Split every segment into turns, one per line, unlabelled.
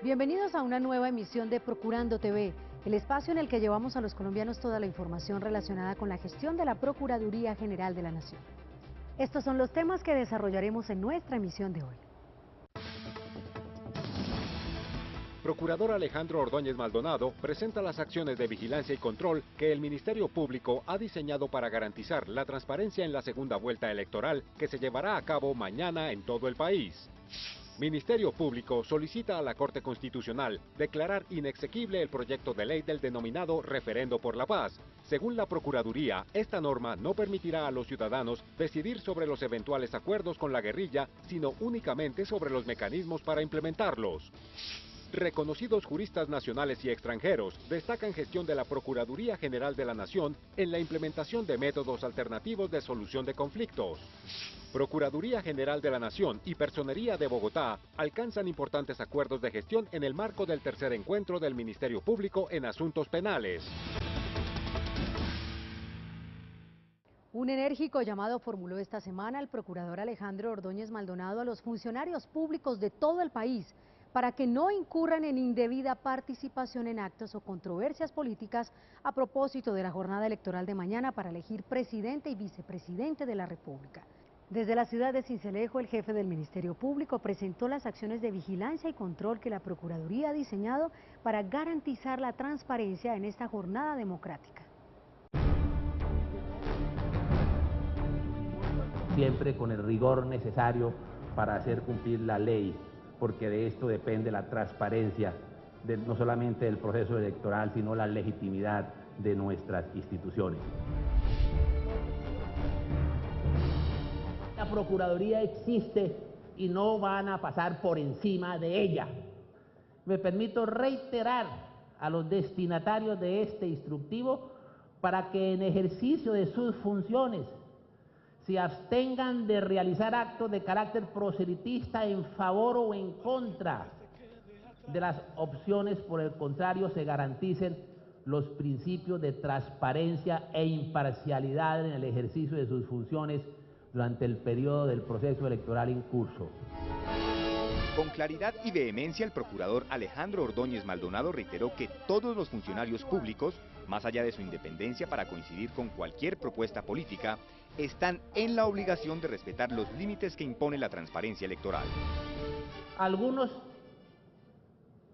Bienvenidos a una nueva emisión de Procurando TV, el espacio en el que llevamos a los colombianos toda la información relacionada con la gestión de la Procuraduría General de la Nación. Estos son los temas que desarrollaremos en nuestra emisión de hoy.
Procurador Alejandro Ordóñez Maldonado presenta las acciones de vigilancia y control que el Ministerio Público ha diseñado para garantizar la transparencia en la segunda vuelta electoral que se llevará a cabo mañana en todo el país. Ministerio Público solicita a la Corte Constitucional declarar inexequible el proyecto de ley del denominado Referendo por la Paz. Según la Procuraduría, esta norma no permitirá a los ciudadanos decidir sobre los eventuales acuerdos con la guerrilla, sino únicamente sobre los mecanismos para implementarlos. Reconocidos juristas nacionales y extranjeros destacan gestión de la Procuraduría General de la Nación en la implementación de métodos alternativos de solución de conflictos. Procuraduría General de la Nación y Personería de Bogotá alcanzan importantes acuerdos de gestión en el marco del tercer encuentro del Ministerio Público en Asuntos Penales.
Un enérgico llamado formuló esta semana el procurador Alejandro Ordóñez Maldonado a los funcionarios públicos de todo el país para que no incurran en indebida participación en actos o controversias políticas a propósito de la jornada electoral de mañana para elegir presidente y vicepresidente de la República. Desde la ciudad de Sincelejo, el jefe del Ministerio Público presentó las acciones de vigilancia y control que la Procuraduría ha diseñado para garantizar la transparencia en esta jornada democrática.
Siempre con el rigor necesario para hacer cumplir la ley, porque de esto depende la transparencia, no solamente del proceso electoral, sino la legitimidad de nuestras instituciones. La Procuraduría existe y no van a pasar por encima de ella. Me permito reiterar a los destinatarios de este instructivo para que en ejercicio de sus funciones se abstengan de realizar actos de carácter proselitista en favor o en contra de las opciones, por el contrario, se garanticen los principios de transparencia e imparcialidad en el ejercicio de sus funciones durante el periodo del proceso electoral en curso.
Con claridad y vehemencia, el procurador Alejandro Ordóñez Maldonado reiteró que todos los funcionarios públicos, más allá de su independencia para coincidir con cualquier propuesta política, están en la obligación de respetar los límites que impone la transparencia electoral.
Algunos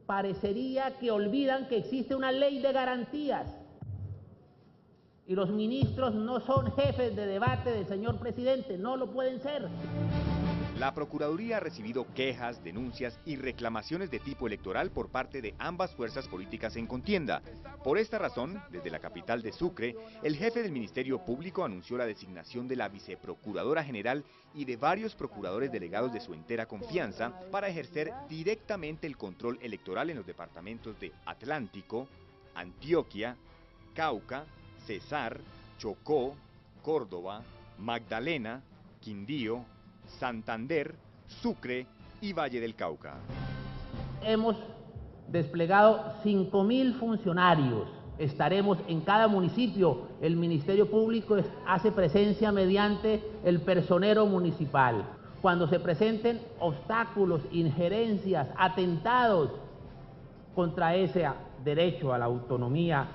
parecería que olvidan que existe una ley de garantías y los ministros no son jefes de debate del señor presidente, no lo pueden ser.
La Procuraduría ha recibido quejas, denuncias y reclamaciones de tipo electoral por parte de ambas fuerzas políticas en contienda. Por esta razón, desde la capital de Sucre, el jefe del Ministerio Público anunció la designación de la Viceprocuradora General y de varios procuradores delegados de su entera confianza para ejercer directamente el control electoral en los departamentos de Atlántico, Antioquia, Cauca, Cesar, Chocó, Córdoba, Magdalena, Quindío, Santander, Sucre y Valle del Cauca.
Hemos desplegado 5.000 funcionarios. Estaremos en cada municipio. El Ministerio Público hace presencia mediante el personero municipal. Cuando se presenten obstáculos, injerencias, atentados contra ese derecho a la autonomía,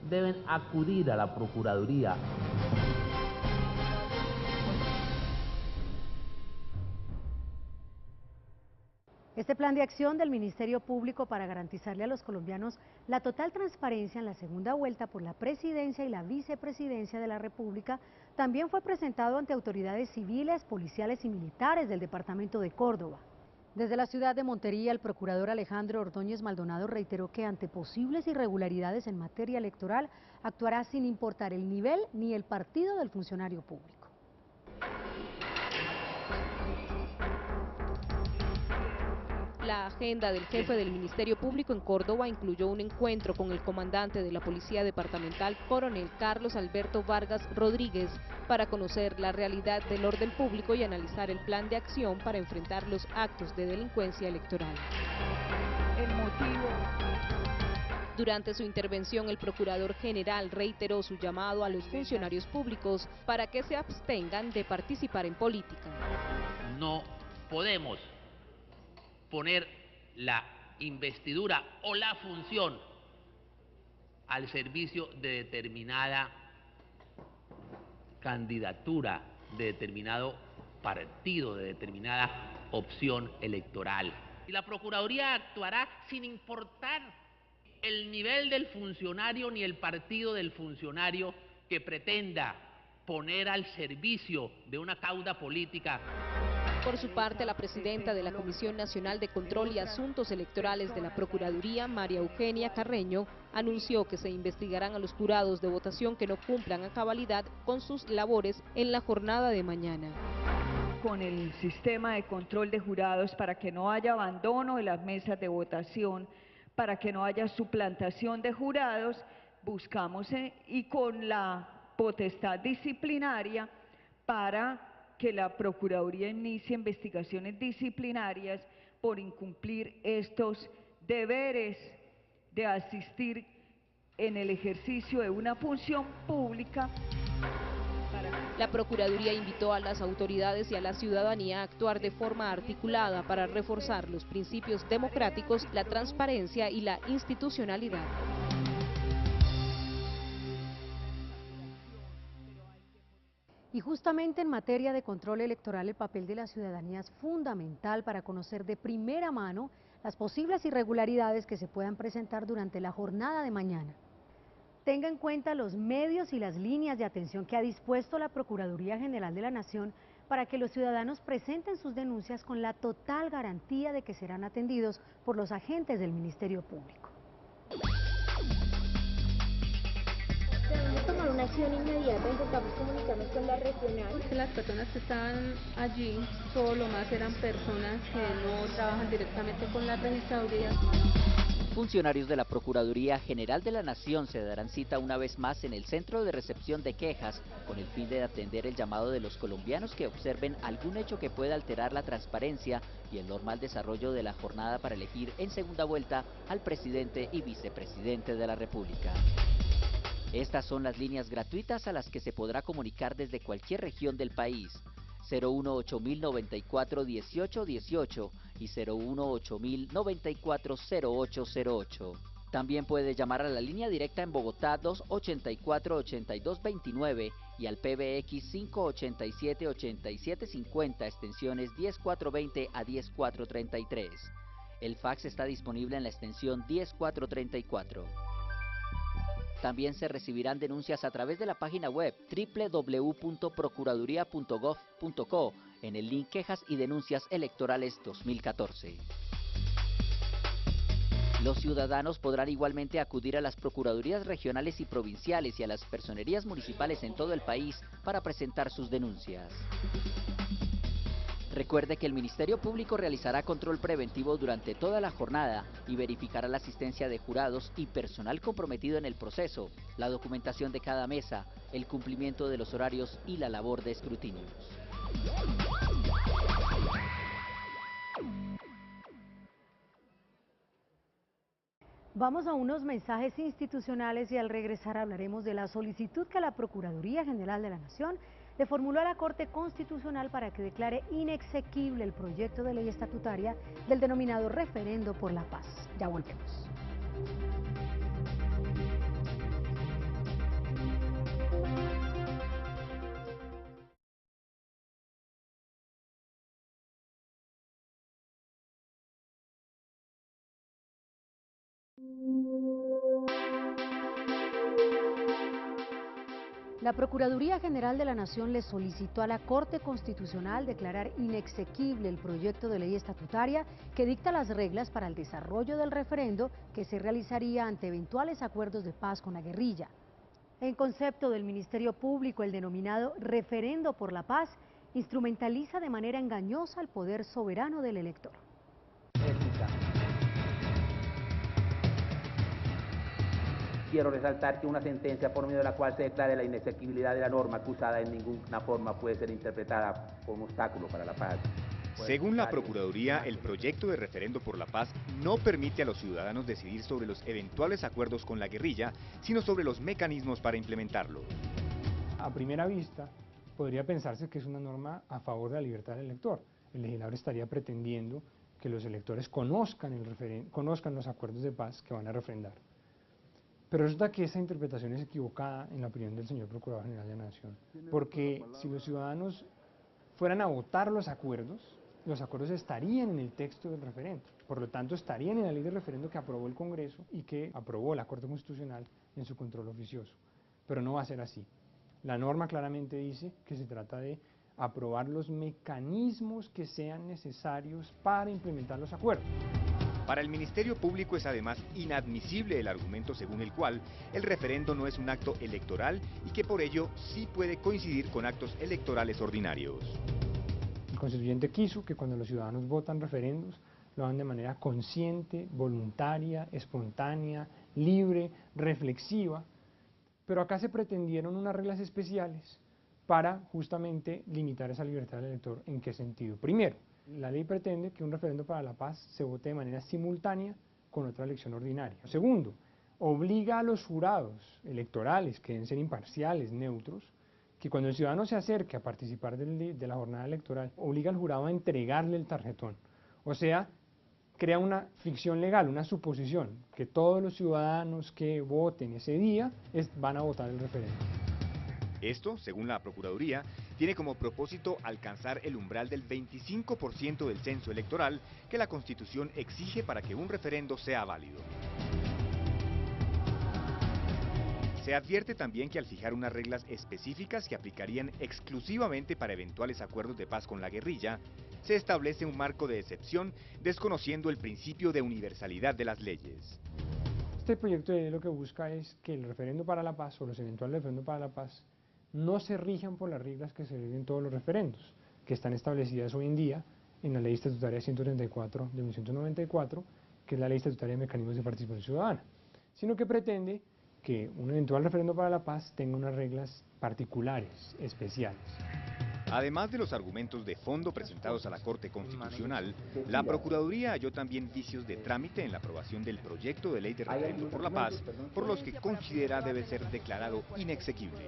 deben acudir a la Procuraduría.
Este plan de acción del Ministerio Público para garantizarle a los colombianos la total transparencia en la segunda vuelta por la presidencia y la vicepresidencia de la República también fue presentado ante autoridades civiles, policiales y militares del departamento de Córdoba. Desde la ciudad de Montería, el procurador Alejandro Ordóñez Maldonado reiteró que ante posibles irregularidades en materia electoral actuará sin importar el nivel ni el partido del funcionario público.
La agenda del jefe del Ministerio Público en Córdoba incluyó un encuentro con el comandante de la Policía Departamental, coronel Carlos Alberto Vargas Rodríguez, para conocer la realidad del orden público y analizar el plan de acción para enfrentar los actos de delincuencia electoral. Durante su intervención, el Procurador General reiteró su llamado a los funcionarios públicos para que se abstengan de participar en política.
No podemos poner la investidura o la función al servicio de determinada candidatura, de determinado partido, de determinada opción electoral. Y la Procuraduría actuará sin importar el nivel del funcionario ni el partido del funcionario que pretenda poner al servicio de una causa política.
Por su parte, la presidenta de la Comisión Nacional de Control y Asuntos Electorales de la Procuraduría, María Eugenia Carreño, anunció que se investigarán a los jurados de votación que no cumplan a cabalidad con sus labores en la jornada de mañana.
Con el sistema de control de jurados para que no haya abandono de las mesas de votación, para que no haya suplantación de jurados, buscamos y con la potestad disciplinaria para que la Procuraduría inicie investigaciones disciplinarias por incumplir estos deberes de asistir en el ejercicio de una función pública.
La Procuraduría invitó a las autoridades y a la ciudadanía a actuar de forma articulada para reforzar los principios democráticos, la transparencia y la institucionalidad.
Y justamente en materia de control electoral, el papel de la ciudadanía es fundamental para conocer de primera mano las posibles irregularidades que se puedan presentar durante la jornada de mañana. Tenga en cuenta los medios y las líneas de atención que ha dispuesto la Procuraduría General de la Nación para que los ciudadanos presenten sus denuncias con la total garantía de que serán atendidos por los agentes del Ministerio Público.
Debemos tomar una acción inmediata, intentamos comunicarnos con la regional.
Las personas que estaban allí, todo lo más eran personas que no trabajan directamente con la registraduría.
Funcionarios de la Procuraduría General de la Nación se darán cita una vez más en el Centro de Recepción de Quejas con el fin de atender el llamado de los colombianos que observen algún hecho que pueda alterar la transparencia y el normal desarrollo de la jornada para elegir en segunda vuelta al presidente y vicepresidente de la República. Estas son las líneas gratuitas a las que se podrá comunicar desde cualquier región del país: 018-094-1818 y 018-094-0808. También puede llamar a la línea directa en Bogotá 284-8229 y al PBX 587-8750, extensiones 10420 a 10433. El fax está disponible en la extensión 10434. También se recibirán denuncias a través de la página web www.procuraduría.gov.co en el link Quejas y Denuncias Electorales 2014. Los ciudadanos podrán igualmente acudir a las procuradurías regionales y provinciales y a las personerías municipales en todo el país para presentar sus denuncias. Recuerde que el Ministerio Público realizará control preventivo durante toda la jornada y verificará la asistencia de jurados y personal comprometido en el proceso, la documentación de cada mesa, el cumplimiento de los horarios y la labor de escrutinios.
Vamos a unos mensajes institucionales y al regresar hablaremos de la solicitud que la Procuraduría General de la Nación le formuló a la Corte Constitucional para que declare inexequible el proyecto de ley estatutaria del denominado Referendo por la Paz. Ya volvemos. La Procuraduría General de la Nación le solicitó a la Corte Constitucional declarar inexequible el proyecto de ley estatutaria que dicta las reglas para el desarrollo del referendo que se realizaría ante eventuales acuerdos de paz con la guerrilla. En concepto del Ministerio Público, el denominado Referendo por la Paz instrumentaliza de manera engañosa el poder soberano del elector.
Quiero resaltar que una sentencia por medio de la cual se declare la inexequibilidad de la norma acusada en ninguna forma puede ser interpretada como obstáculo para la paz.
Según la Procuraduría, el proyecto de referendo por la paz no permite a los ciudadanos decidir sobre los eventuales acuerdos con la guerrilla, sino sobre los mecanismos para implementarlo.
A primera vista, podría pensarse que es una norma a favor de la libertad del elector. El legislador estaría pretendiendo que los electores conozcan los acuerdos de paz que van a refrendar. Pero resulta que esa interpretación es equivocada en la opinión del señor Procurador General de la Nación, porque si los ciudadanos fueran a votar los acuerdos estarían en el texto del referendo, por lo tanto estarían en la ley de referendo que aprobó el Congreso y que aprobó la Corte Constitucional en su control oficioso, pero no va a ser así. La norma claramente dice que se trata de aprobar los mecanismos que sean necesarios para implementar los acuerdos.
Para el Ministerio Público es además inadmisible el argumento según el cual el referendo no es un acto electoral y que por ello sí puede coincidir con actos electorales ordinarios.
El constituyente quiso que cuando los ciudadanos votan referendos lo hagan de manera consciente, voluntaria, espontánea, libre, reflexiva, pero acá se pretendieron unas reglas especiales para justamente limitar esa libertad del elector. ¿En qué sentido? Primero, la ley pretende que un referendo para la paz se vote de manera simultánea con otra elección ordinaria. Segundo, obliga a los jurados electorales, que deben ser imparciales, neutros, que cuando el ciudadano se acerque a participar de la jornada electoral, obliga al jurado a entregarle el tarjetón. O sea, crea una ficción legal, una suposición, que todos los ciudadanos que voten ese día van a votar el referendo.
Esto, según la Procuraduría, tiene como propósito alcanzar el umbral del 25% del censo electoral que la Constitución exige para que un referendo sea válido. Se advierte también que al fijar unas reglas específicas que aplicarían exclusivamente para eventuales acuerdos de paz con la guerrilla, se establece un marco de excepción desconociendo el principio de universalidad de las leyes.
Este proyecto de ley lo que busca es que el referendo para la paz o los eventuales referendos para la paz no se rijan por las reglas que se rigen en todos los referendos, que están establecidas hoy en día en la Ley Estatutaria 134 de 1994, que es la Ley Estatutaria de Mecanismos de Participación Ciudadana, sino que pretende que un eventual referendo para la paz tenga unas reglas particulares, especiales.
Además de los argumentos de fondo presentados a la Corte Constitucional, la Procuraduría halló también vicios de trámite en la aprobación del proyecto de ley de referendo por la paz, por los que considera debe ser declarado inexequible.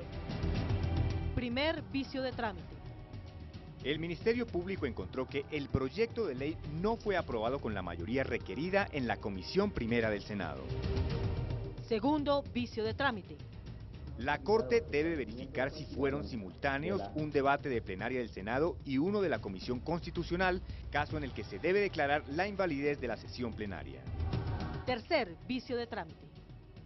Primer vicio de trámite.
El Ministerio Público encontró que el proyecto de ley no fue aprobado con la mayoría requerida en la Comisión Primera del Senado.
Segundo vicio de trámite.
La Corte debe verificar si fueron simultáneos un debate de plenaria del Senado y uno de la Comisión Constitucional, caso en el que se debe declarar la invalidez de la sesión plenaria.
Tercer vicio de trámite.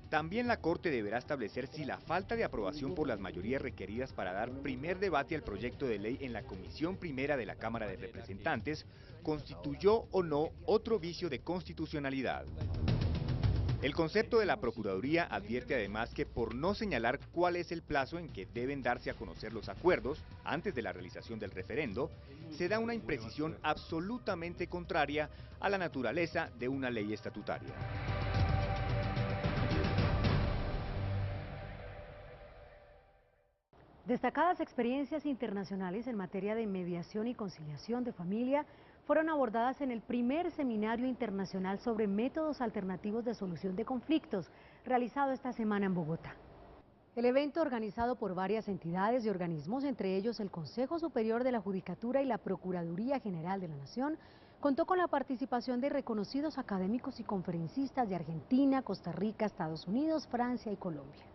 También la Corte deberá establecer si la falta de aprobación por las mayorías requeridas para dar primer debate al proyecto de ley en la Comisión Primera de la Cámara de Representantes constituyó o no otro vicio de constitucionalidad. El concepto de la Procuraduría advierte además que por no señalar cuál es el plazo en que deben darse a conocer los acuerdos antes de la realización del referendo, se da una imprecisión absolutamente contraria a la naturaleza de una ley estatutaria.
Destacadas experiencias internacionales en materia de mediación y conciliación de familia fueron abordadas en el primer seminario internacional sobre métodos alternativos de solución de conflictos, realizado esta semana en Bogotá. El evento, organizado por varias entidades y organismos, entre ellos el Consejo Superior de la Judicatura y la Procuraduría General de la Nación, contó con la participación de reconocidos académicos y conferencistas de Argentina, Costa Rica, Estados Unidos, Francia y Colombia.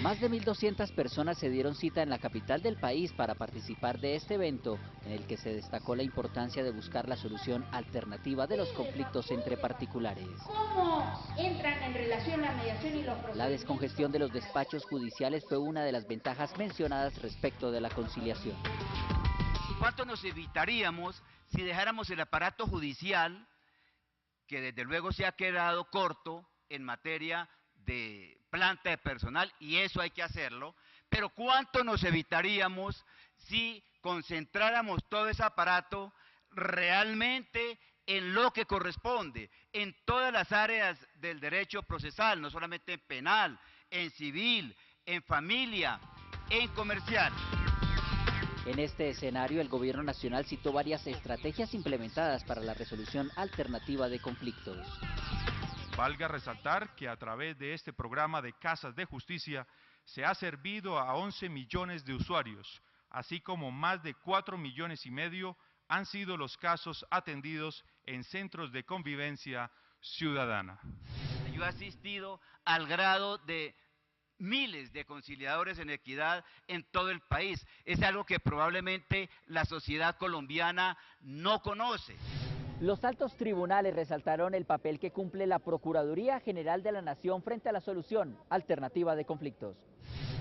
Más de 1.200 personas se dieron cita en la capital del país para participar de este evento, en el que se destacó la importancia de buscar la solución alternativa de los conflictos entre particulares.
¿Cómo entran en relación la mediación y los procedimientos?
La descongestión de los despachos judiciales fue una de las ventajas mencionadas respecto de la conciliación.
¿Cuánto nos evitaríamos si dejáramos el aparato judicial, que desde luego se ha quedado corto en materia de planta de personal, y eso hay que hacerlo, pero cuánto nos evitaríamos si concentráramos todo ese aparato realmente en lo que corresponde, en todas las áreas del derecho procesal, no solamente en penal, en civil, en familia, en comercial.
En este escenario, el Gobierno Nacional citó varias estrategias implementadas para la resolución alternativa de conflictos.
Valga resaltar que a través de este programa de Casas de Justicia se ha servido a 11 millones de usuarios, así como más de 4,5 millones han sido los casos atendidos en centros de convivencia ciudadana.
Yo he asistido al grado de miles de conciliadores en equidad en todo el país. Es algo que probablemente la sociedad colombiana no conoce.
Los altos tribunales resaltaron el papel que cumple la Procuraduría General de la Nación frente a la solución alternativa de conflictos.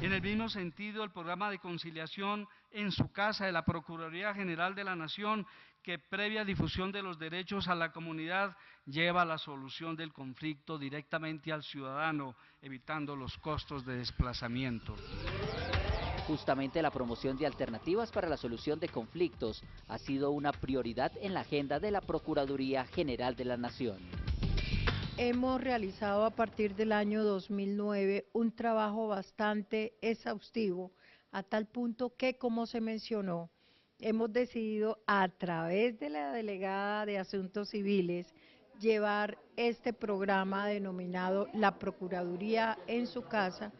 En el mismo sentido, el programa de conciliación en su casa de la Procuraduría General de la Nación, que previa difusión de los derechos a la comunidad, lleva la solución del conflicto directamente al ciudadano, evitando los costos de desplazamiento.
Justamente la promoción de alternativas para la solución de conflictos ha sido una prioridad en la agenda de la Procuraduría General de la Nación.
Hemos realizado a partir del año 2009 un trabajo bastante exhaustivo, a tal punto que, como se mencionó, hemos decidido a través de la Delegada de Asuntos Civiles llevar este programa denominado La Procuraduría en su casa,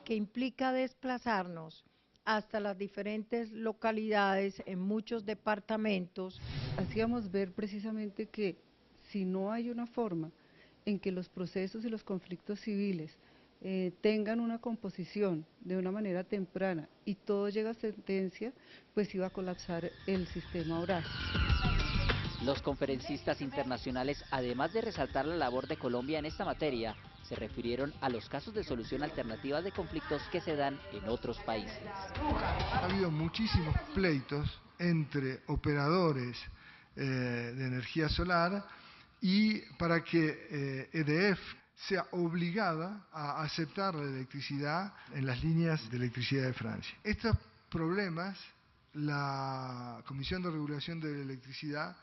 que implica desplazarnos hasta las diferentes localidades en muchos departamentos.
Hacíamos ver precisamente que si no hay una forma en que los procesos y los conflictos civiles tengan una composición de una manera temprana y todo llega a sentencia, pues iba a colapsar el sistema oral.
Los conferencistas internacionales, además de resaltar la labor de Colombia en esta materia, se refirieron a los casos de solución alternativa de conflictos que se dan en otros países.
Ha habido muchísimos pleitos entre operadores de energía solar y para que EDF sea obligada a aceptar la electricidad en las líneas de electricidad de Francia. Estos problemas, la Comisión de Regulación de la Electricidad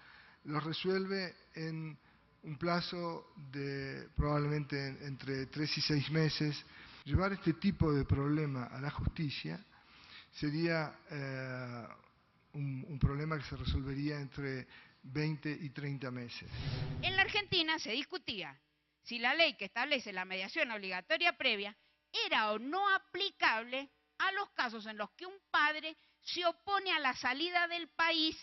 los resuelve en un plazo de probablemente entre 3 y 6 meses. Llevar este tipo de problema a la justicia sería un problema que se resolvería entre 20 y 30 meses.
En la Argentina se discutía si la ley que establece la mediación obligatoria previa era o no aplicable a los casos en los que un padre se opone a la salida del país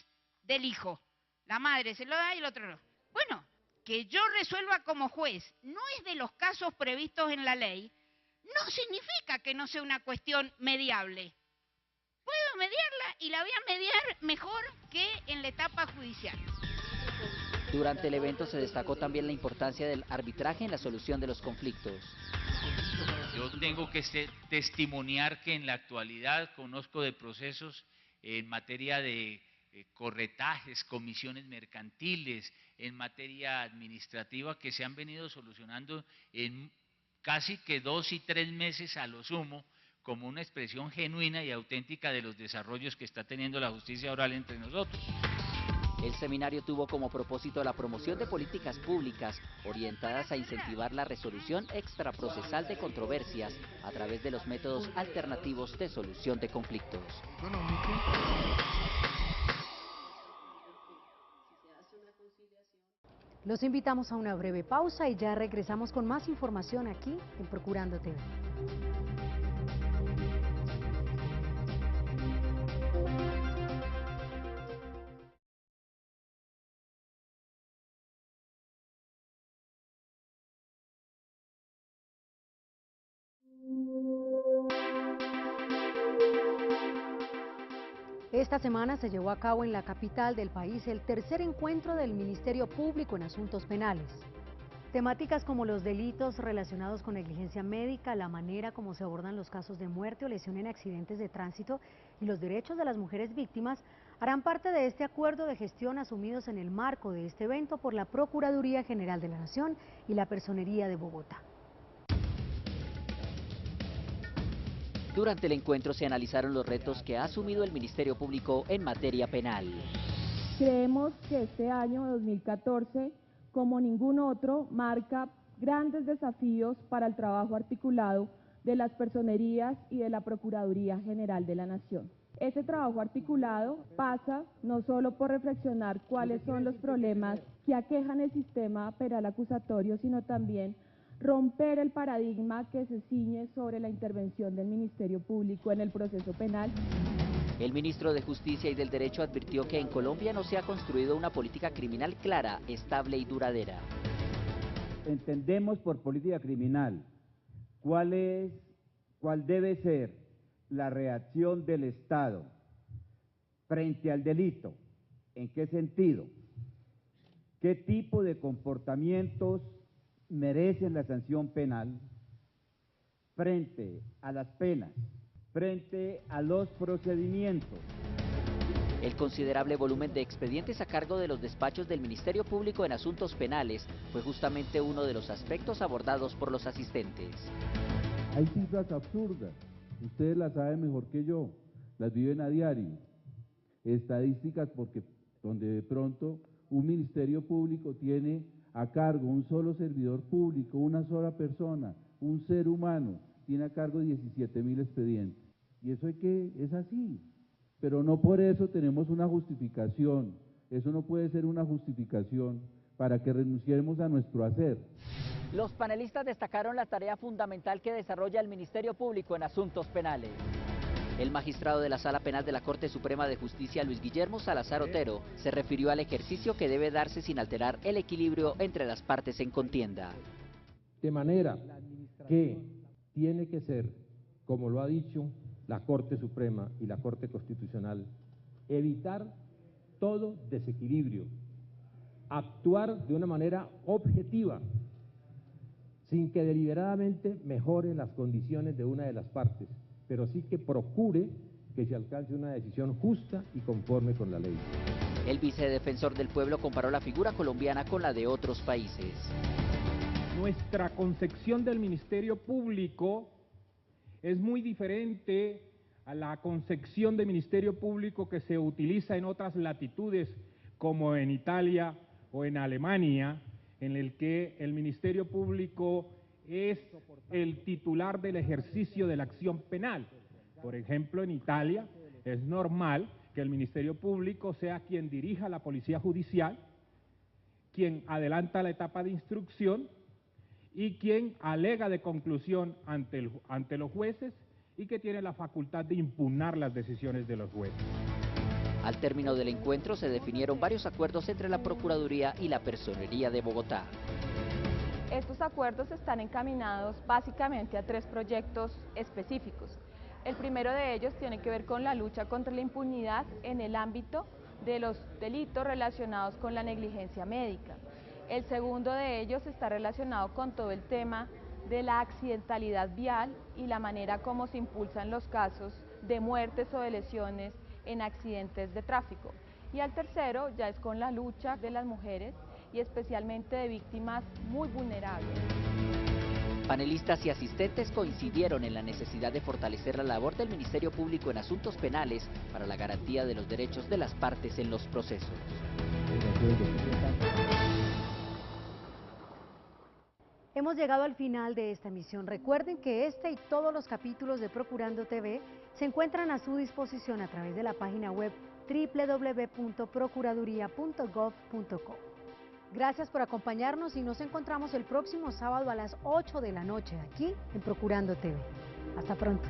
del hijo. La madre se lo da y el otro no. Bueno, que yo resuelva como juez no es de los casos previstos en la ley, no significa que no sea una cuestión mediable. Puedo mediarla y la voy a mediar mejor que en la etapa judicial.
Durante el evento se destacó también la importancia del arbitraje en la solución de los conflictos.
Yo tengo que testimoniar que en la actualidad conozco de procesos en materia de corretajes, comisiones mercantiles, en materia administrativa que se han venido solucionando en casi que 2 y 3 meses a lo sumo, como una expresión genuina y auténtica de los desarrollos que está teniendo la justicia oral entre nosotros.
El seminario tuvo como propósito la promoción de políticas públicas orientadas a incentivar la resolución extraprocesal de controversias a través de los métodos alternativos de solución de conflictos.
Los invitamos a una breve pausa y ya regresamos con más información aquí en Procurando TV. Esta semana se llevó a cabo en la capital del país el tercer encuentro del Ministerio Público en Asuntos Penales. Temáticas como los delitos relacionados con negligencia médica, la manera como se abordan los casos de muerte o lesión en accidentes de tránsito y los derechos de las mujeres víctimas harán parte de este acuerdo de gestión asumidos en el marco de este evento por la Procuraduría General de la Nación y la Personería de Bogotá.
Durante el encuentro se analizaron los retos que ha asumido el Ministerio Público en materia penal.
Creemos que este año 2014, como ningún otro, marca grandes desafíos para el trabajo articulado de las personerías y de la Procuraduría General de la Nación. Ese trabajo articulado pasa no solo por reflexionar cuáles son los problemas que aquejan el sistema penal acusatorio, sino también romper el paradigma que se ciñe sobre la intervención del Ministerio Público en el proceso penal.
El ministro de Justicia y del Derecho advirtió que en Colombia no se ha construido una política criminal clara, estable y duradera.
Entendemos por política criminal cuál debe ser la reacción del Estado frente al delito. ¿En qué sentido? ¿Qué tipo de comportamientos merecen la sanción penal frente a las penas, frente a los procedimientos?
El considerable volumen de expedientes a cargo de los despachos del Ministerio Público en asuntos penales fue justamente uno de los aspectos abordados por los asistentes.
Hay cifras absurdas, ustedes las saben mejor que yo, las viven a diario. Estadísticas porque donde de pronto un ministerio público tiene a cargo un solo servidor público, una sola persona, un ser humano, tiene a cargo 17.000 expedientes. Y eso es así, pero no por eso tenemos una justificación, eso no puede ser una justificación para que renunciemos a nuestro hacer.
Los panelistas destacaron la tarea fundamental que desarrolla el Ministerio Público en asuntos penales. El magistrado de la Sala Penal de la Corte Suprema de Justicia, Luis Guillermo Salazar Otero, se refirió al ejercicio que debe darse sin alterar el equilibrio entre las partes en contienda.
De manera que tiene que ser, como lo ha dicho la Corte Suprema y la Corte Constitucional, evitar todo desequilibrio, actuar de una manera objetiva, sin que deliberadamente mejore las condiciones de una de las partes, pero sí que procure que se alcance una decisión justa y conforme con la ley.
El vicedefensor del pueblo comparó la figura colombiana con la de otros países.
Nuestra concepción del Ministerio Público es muy diferente a la concepción de Ministerio Público que se utiliza en otras latitudes, como en Italia o en Alemania, en el que el Ministerio Público es el titular del ejercicio de la acción penal. Por ejemplo, en Italia es normal que el Ministerio Público sea quien dirija la policía judicial, quien adelanta la etapa de instrucción y quien alega de conclusión ante los jueces y que tiene la facultad de impugnar las decisiones de los jueces.
Al término del encuentro se definieron varios acuerdos entre la Procuraduría y la Personería de Bogotá.
Estos acuerdos están encaminados básicamente a 3 proyectos específicos. El primero de ellos tiene que ver con la lucha contra la impunidad en el ámbito de los delitos relacionados con la negligencia médica. El segundo de ellos está relacionado con todo el tema de la accidentalidad vial y la manera como se impulsan los casos de muertes o de lesiones en accidentes de tráfico. Y el tercero ya es con la lucha de las mujeres y especialmente de víctimas muy vulnerables.
Panelistas y asistentes coincidieron en la necesidad de fortalecer la labor del Ministerio Público en asuntos penales para la garantía de los derechos de las partes en los procesos.
Hemos llegado al final de esta emisión. Recuerden que este y todos los capítulos de Procurando TV se encuentran a su disposición a través de la página web www.procuraduría.gov.co. Gracias por acompañarnos y nos encontramos el próximo sábado a las 8 de la noche aquí en Procurando TV. Hasta pronto.